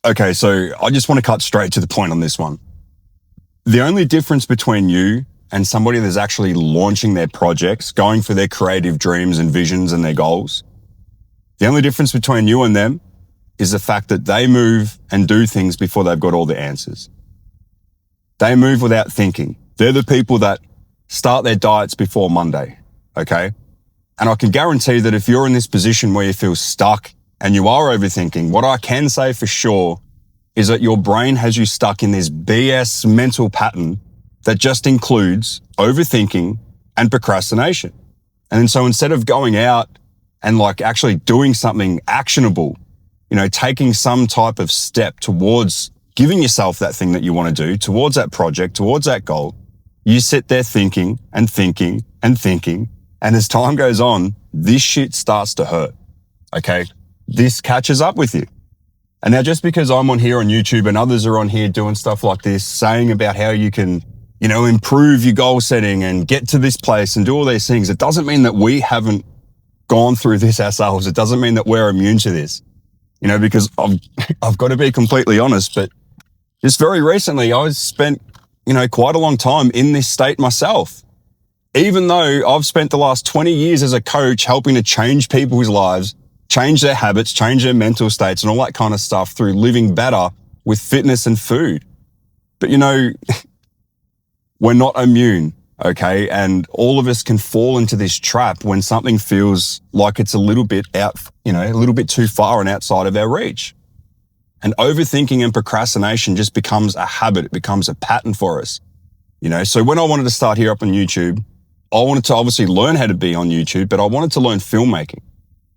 Okay, so I just want to cut straight to the point on this one. The only difference between you and somebody that's actually launching their projects, going for their creative dreams and visions and their goals, the only difference between you and them is the fact that they move and do things before they've got all the answers. They move without thinking. They're the people that start their diets before Monday, okay? And I can guarantee that if you're in this position where you feel stuck and you are overthinking, what I can say for sure is that your brain has you stuck in this BS mental pattern that just includes overthinking and procrastination. And so instead of going out and like actually doing something actionable, you know, taking some type of step towards giving yourself that thing that you want to do, towards that project, towards that goal, you sit there thinking and thinking and thinking. And as time goes on, this shit starts to hurt. Okay. This catches up with you. And now just because I'm on here on YouTube and others are on here doing stuff like this, saying about how you can, you know, improve your goal setting and get to this place and do all these things, it doesn't mean that we haven't gone through this ourselves. It doesn't mean that we're immune to this, you know, because I've got to be completely honest, but just very recently I spent, you know, quite a long time in this state myself. Even though I've spent the last 20 years as a coach helping to change people's lives, change their habits, change their mental states and all that kind of stuff through living better with fitness and food. But, you know, we're not immune, okay? And all of us can fall into this trap when something feels like it's a little bit out, you know, a little bit too far and outside of our reach. And overthinking and procrastination just becomes a habit. It becomes a pattern for us, you know? So when I wanted to start here up on YouTube, I wanted to obviously learn how to be on YouTube, but I wanted to learn filmmaking.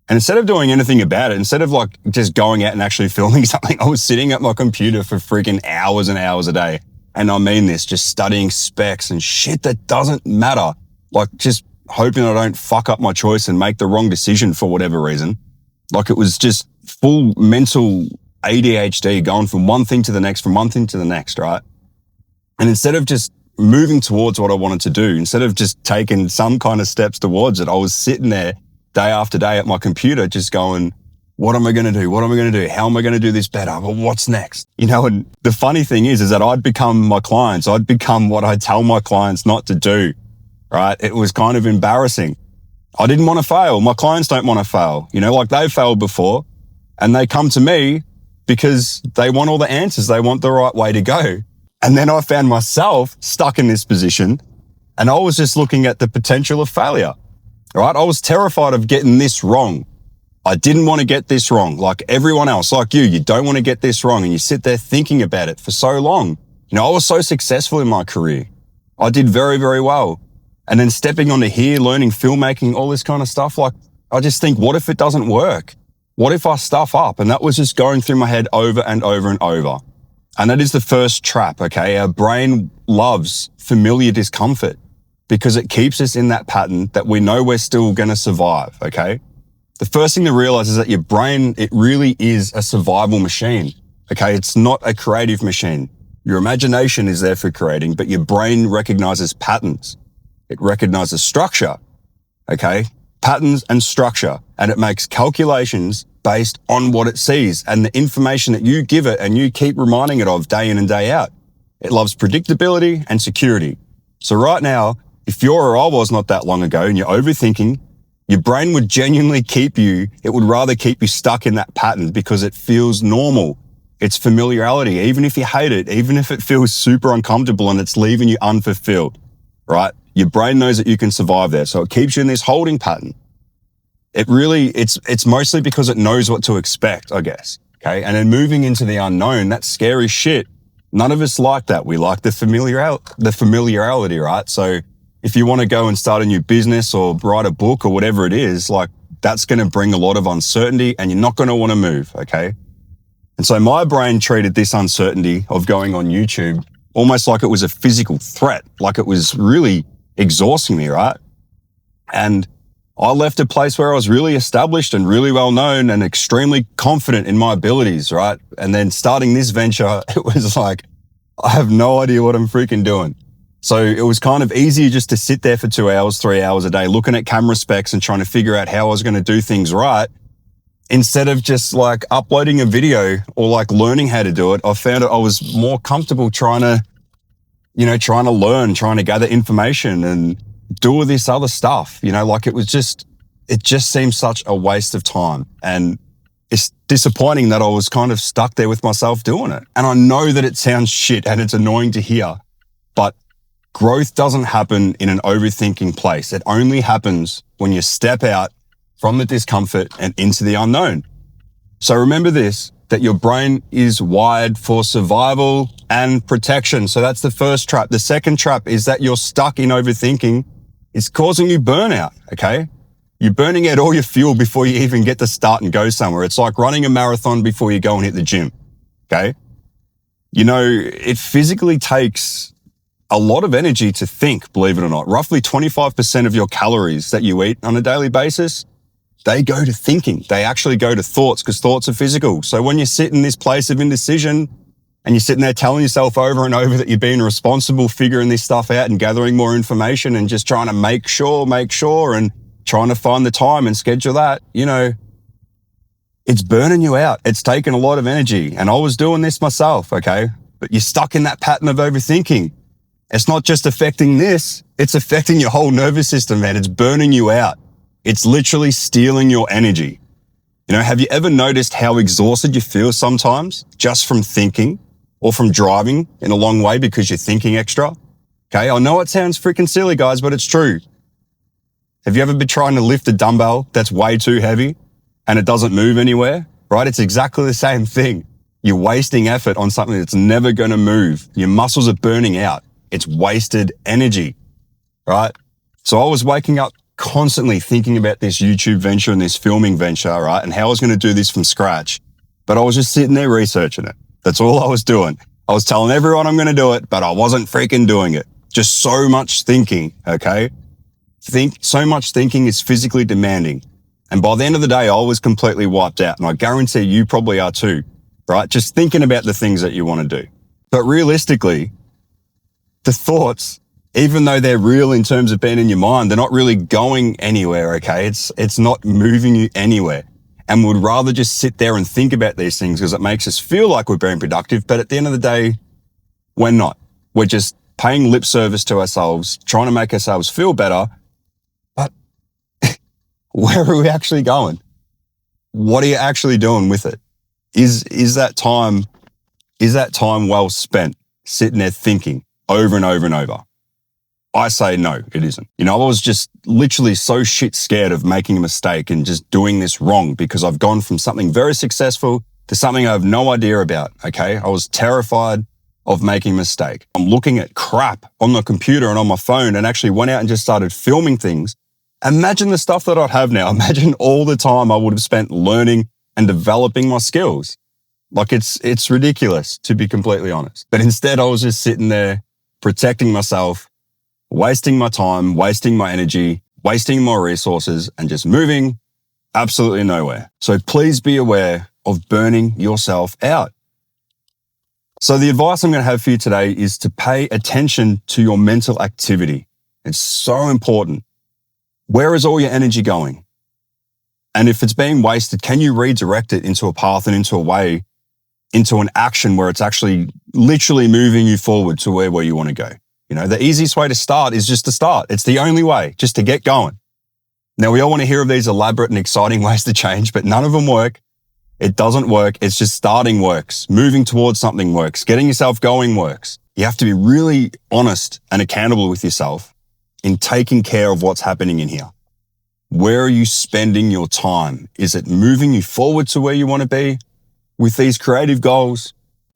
And instead of doing anything about it, instead of like just going out and actually filming something, I was sitting at my computer for freaking hours and hours a day. And I mean this, just studying specs and shit that doesn't matter. Like just hoping I don't fuck up my choice and make the wrong decision for whatever reason. Like it was just full mental ADHD going from one thing to the next, right? And instead of just moving towards what I wanted to do, instead of just taking some kind of steps towards it, I was sitting there day after day at my computer just going, what am I going to do? What am I going to do? How am I going to do this better? Well, what's next? You know, and the funny thing is that I'd become my clients. I'd become what I tell my clients not to do, right? It was kind of embarrassing. I didn't want to fail. My clients don't want to fail. You know, like they failed before and they come to me because they want all the answers. They want the right way to go. And then I found myself stuck in this position and I was just looking at the potential of failure. Right? I was terrified of getting this wrong. I didn't want to get this wrong. Like everyone else, like you don't want to get this wrong. And you sit there thinking about it for so long. You know, I was so successful in my career. I did very, very well. And then stepping onto here, learning filmmaking, all this kind of stuff. Like I just think, what if it doesn't work? What if I stuff up? And that was just going through my head over and over and over. And that is the first trap. Okay. Our brain loves familiar discomfort, because it keeps us in that pattern that we know we're still going to survive, okay? The first thing to realize is that your brain, it really is a survival machine, okay? It's not a creative machine. Your imagination is there for creating, but your brain recognizes patterns. It recognizes structure, okay? Patterns and structure, and it makes calculations based on what it sees and the information that you give it and you keep reminding it of day in and day out. It loves predictability and security. So right now, if you're or I was not that long ago and you're overthinking, your brain would genuinely it would rather keep you stuck in that pattern because it feels normal. It's familiarity. Even if you hate it, even if it feels super uncomfortable and it's leaving you unfulfilled, right? Your brain knows that you can survive there. So it keeps you in this holding pattern. It's mostly because it knows what to expect, I guess. Okay. And then moving into the unknown, that's scary shit. None of us like that. We like the familiarity, right? So if you want to go and start a new business or write a book or whatever it is, like that's going to bring a lot of uncertainty and you're not going to want to move. Okay. And so my brain treated this uncertainty of going on YouTube almost like it was a physical threat, like it was really exhausting me, right? And I left a place where I was really established and really well known and extremely confident in my abilities, right? And then starting this venture, it was like, I have no idea what I'm freaking doing. So it was kind of easier just to sit there for 2 hours, 3 hours a day, looking at camera specs and trying to figure out how I was going to do things right. instead of just like uploading a video or like learning how to do it, I found I was more comfortable trying to learn, trying to gather information and do all this other stuff. Like it just seemed such a waste of time. And it's disappointing that I was kind of stuck there with myself doing it. And I know that it sounds shit and it's annoying to hear, but growth doesn't happen in an overthinking place. It only happens when you step out from the discomfort and into the unknown. So remember this, that your brain is wired for survival and protection. So that's the first trap. The second trap is that you're stuck in overthinking. It's causing you burnout, okay? You're burning out all your fuel before you even get to start and go somewhere. It's like running a marathon before you go and hit the gym, okay? It physically takes a lot of energy to think, believe it or not. Roughly 25% of your calories that you eat on a daily basis, they go to thinking. They actually go to thoughts because thoughts are physical. So when you sit in this place of indecision and you're sitting there telling yourself over and over that you're being responsible, figuring this stuff out and gathering more information and just trying to make sure and trying to find the time and schedule that, it's burning you out. It's taking a lot of energy. And I was doing this myself, okay? But you're stuck in that pattern of overthinking. It's not just affecting this, it's affecting your whole nervous system, man. It's burning you out. It's literally stealing your energy. Have you ever noticed how exhausted you feel sometimes just from thinking or from driving in a long way because you're thinking extra? Okay, I know it sounds freaking silly, guys, but it's true. Have you ever been trying to lift a dumbbell that's way too heavy and it doesn't move anywhere, right? It's exactly the same thing. You're wasting effort on something that's never going to move. Your muscles are burning out. It's wasted energy, right? So I was waking up constantly thinking about this YouTube venture and this filming venture, right? And how I was going to do this from scratch. But I was just sitting there researching it. That's all I was doing. I was telling everyone I'm going to do it, but I wasn't freaking doing it. Just so much thinking, okay? So much thinking is physically demanding. And by the end of the day, I was completely wiped out. And I guarantee you probably are too, right? Just thinking about the things that you want to do. But realistically, the thoughts, even though they're real in terms of being in your mind, they're not really going anywhere, okay? It's not moving you anywhere. And we'd rather just sit there and think about these things because it makes us feel like we're being productive. But at the end of the day, we're not. We're just paying lip service to ourselves, trying to make ourselves feel better. But where are we actually going? What are you actually doing with it? Is that time well spent sitting there thinking over and over and over? I say no, it isn't. I was just literally so shit scared of making a mistake and just doing this wrong because I've gone from something very successful to something I have no idea about, okay? I was terrified of making a mistake. I'm looking at crap on the computer and on my phone and actually went out and just started filming things. Imagine the stuff that I'd have now. Imagine all the time I would have spent learning and developing my skills. Like it's ridiculous, to be completely honest. But instead I was just sitting there protecting myself, wasting my time, wasting my energy, wasting my resources, and just moving absolutely nowhere. So please be aware of burning yourself out. So the advice I'm going to have for you today is to pay attention to your mental activity. It's so important. Where is all your energy going? And if it's being wasted, can you redirect it into a path and into a way, into an action where it's actually literally moving you forward to where you want to go? The easiest way to start is just to start. It's the only way, just to get going. Now, we all want to hear of these elaborate and exciting ways to change, but none of them work. It doesn't work. It's just starting works. Moving towards something works. Getting yourself going works. You have to be really honest and accountable with yourself in taking care of what's happening in here. Where are you spending your time? Is it moving you forward to where you want to be with these creative goals?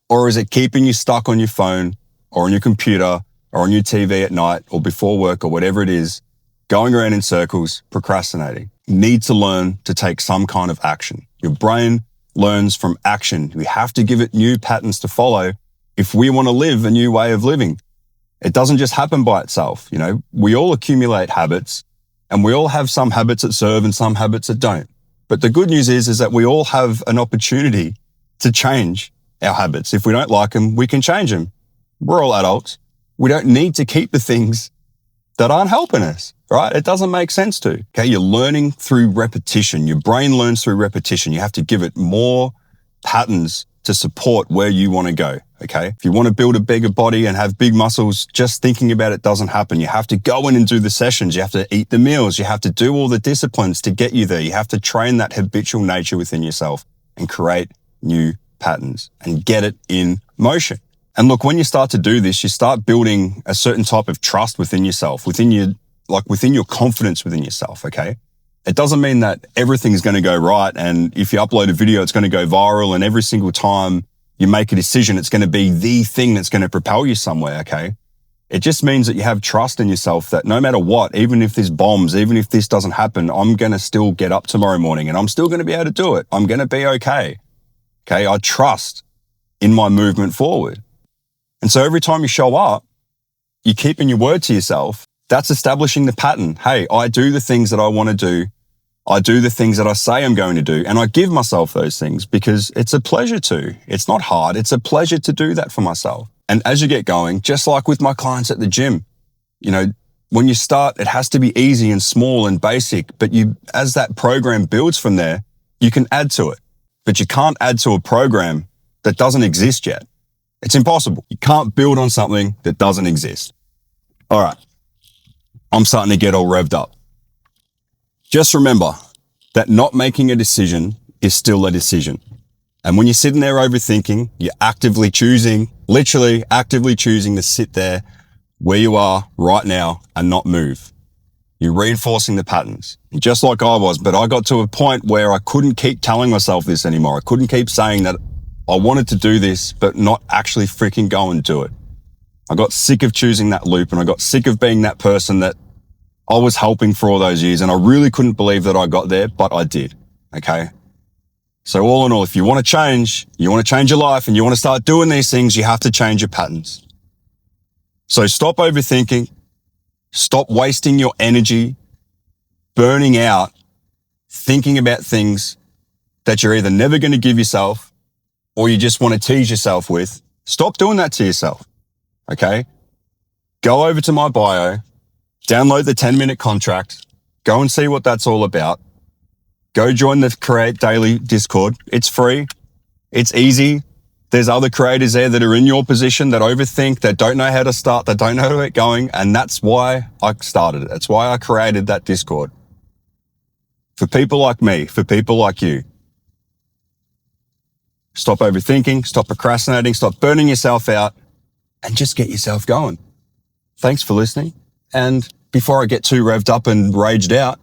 Or is it keeping you stuck on your phone or on your computer or on your TV at night or before work or whatever it is, going around in circles, procrastinating? You need to learn to take some kind of action. Your brain learns from action. We have to give it new patterns to follow if we want to live a new way of living. It doesn't just happen by itself. We all accumulate habits and we all have some habits that serve and some habits that don't. But the good news is that we all have an opportunity to change our habits. If we don't like them, we can change them. We're all adults. We don't need to keep the things that aren't helping us, right? It doesn't make sense to. Okay, you're learning through repetition. Your brain learns through repetition. You have to give it more patterns to support where you want to go, okay? If you want to build a bigger body and have big muscles, just thinking about it doesn't happen. You have to go in and do the sessions. You have to eat the meals. You have to do all the disciplines to get you there. You have to train that habitual nature within yourself and create new patterns and get it in motion. And look, when you start to do this, you start building a certain type of trust within yourself, within your confidence within yourself, okay? It doesn't mean that everything's going to go right. And if you upload a video, it's going to go viral. And every single time you make a decision, it's going to be the thing that's going to propel you somewhere, okay? It just means that you have trust in yourself that no matter what, even if there's bombs, even if this doesn't happen, I'm going to still get up tomorrow morning and I'm still going to be able to do it. I'm going to be okay. Okay. I trust in my movement forward. And so every time you show up, you're keeping your word to yourself. That's establishing the pattern. Hey, I do the things that I want to do. I do the things that I say I'm going to do. And I give myself those things because it's a pleasure to. It's not hard. It's a pleasure to do that for myself. And as you get going, just like with my clients at the gym, you know, when you start, it has to be easy and small and basic. But as that program builds from there, you can add to it. But you can't add to a program that doesn't exist yet. It's impossible. You can't build on something that doesn't exist. All right. I'm starting to get all revved up. Just remember that not making a decision is still a decision. And when you're sitting there overthinking, you're literally actively choosing to sit there where you are right now and not move. You're reinforcing the patterns, just like I was. But I got to a point where I couldn't keep telling myself this anymore. I couldn't keep saying that I wanted to do this, but not actually freaking go and do it. I got sick of choosing that loop and I got sick of being that person that I was helping for all those years. And I really couldn't believe that I got there, but I did. Okay. So all in all, if you want to change your life and you want to start doing these things, you have to change your patterns. So stop overthinking, stop wasting your energy, burning out, thinking about things that you're either never going to give yourself or you just want to tease yourself with. Stop doing that to yourself. Okay. Go over to my bio, download the 10-minute contract, go and see what that's all about. Go join the Create Daily Discord. It's free. It's easy. There's other creators there that are in your position that overthink, that don't know how to start, that don't know how to get going. And that's why I started it. That's why I created that Discord. For people like me, for people like you. Stop overthinking, stop procrastinating, stop burning yourself out, and just get yourself going. Thanks for listening. And before I get too revved up and raged out,